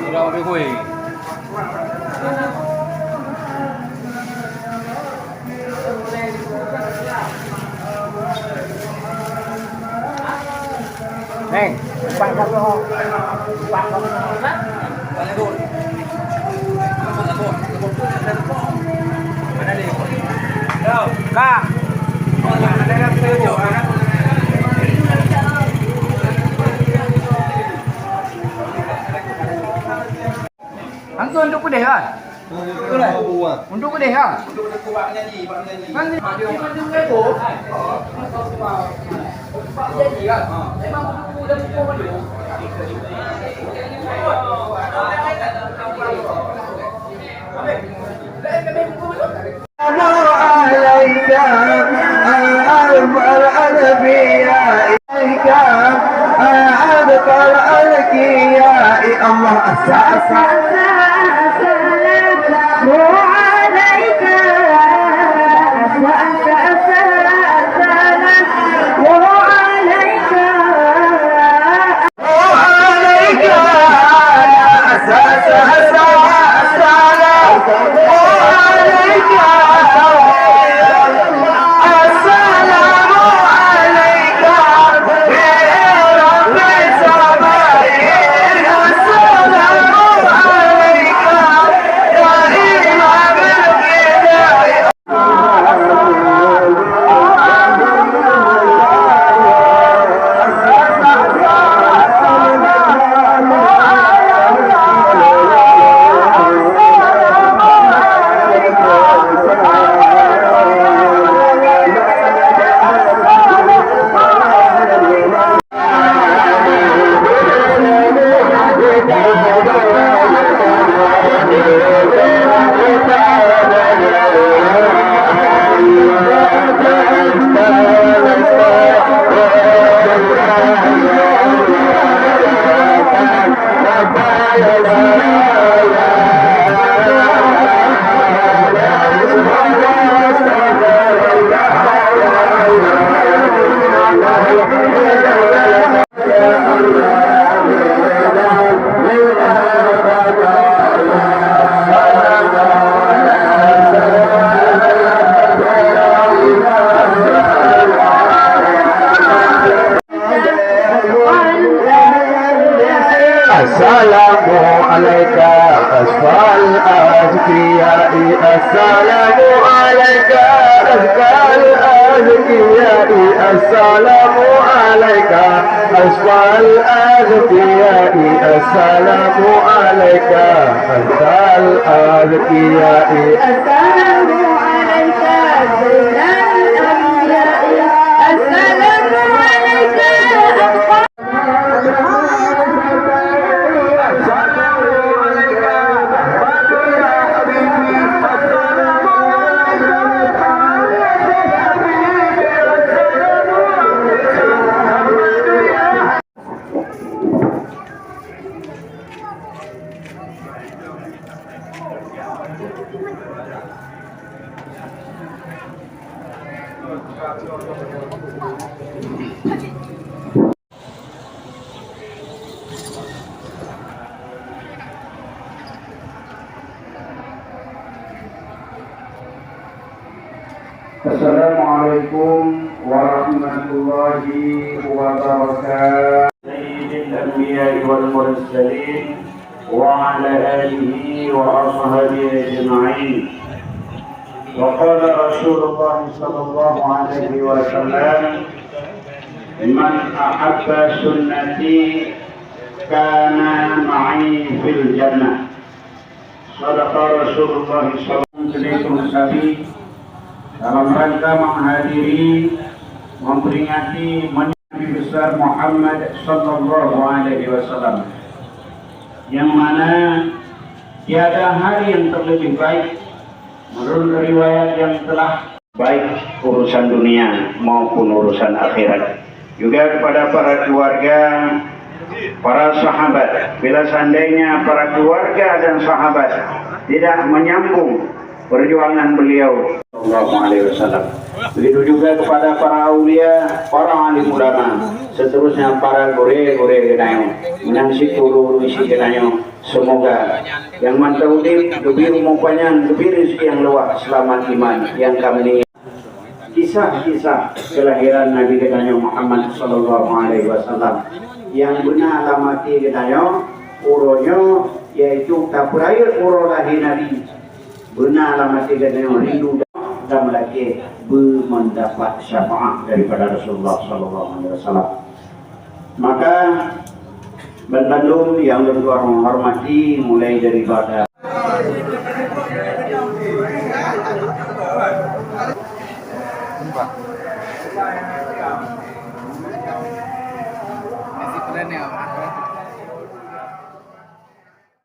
Surau Bekui. Neng, pak satu. Pak satu. Mana ni? Kak. Ada yang setuju? Hantu untuk pedih kan? Untuk pedih kan? Untuk kubak nyanyi, pak nyanyi. Nanti macam lepo. Pak nyanyi kan? Memang udah pukul mana? Assalamu alayka asfal azkiyai. Assalamu alayka asfal azkiyai. Assalamu alayka asfal azkiyai. Assalamu alayka asfal azkiyai. Assalamu alayka zainal anbiya'i. Assalamu alayka Assalamualaikum warahmatullahi wabarakatuh. Sayyidil anbiya'i wal mursalin wa ala alihi wa ashabihi ajma'in. Wa qala Rasulullah sallallahu alaihi wasallam, man ahabba sunnati kana ma'i fil jannah. Sadaqa Rasulullah sallallahu alaihi wasallam. Dalam rangka menghadiri, memperingati Nabi besar Muhammad sallallahu alaihi wasallam, yang mana tiada hari yang terlebih baik menurut riwayat yang telah baik urusan dunia maupun urusan akhirat. Juga kepada para keluarga, para sahabat, bila seandainya para keluarga dan sahabat tidak menyambung perjuangan beliau sallallahu alaihi wasallam, Begitu juga kepada para aulia, para alim ulama, seterusnya para gore-gore genayo, menangsi turu isi genayo. Semoga yang mantau udip, lebih umumnya, lebih rezeki yang luas, selamat iman yang kami kisah-kisah kelahiran Nabi genayo Muhammad sallallahu alaihi wasallam yang benar alamati genayo uronyo yaitu kapuraya uro lahir Nabi benar alamati genayo rindu dan lagi mendapat syafaat daripada Rasulullah sallallahu alaihi wasallam. Maka Bandung yang bertuah menghormati mulai daripada Nasi pelan ni apa?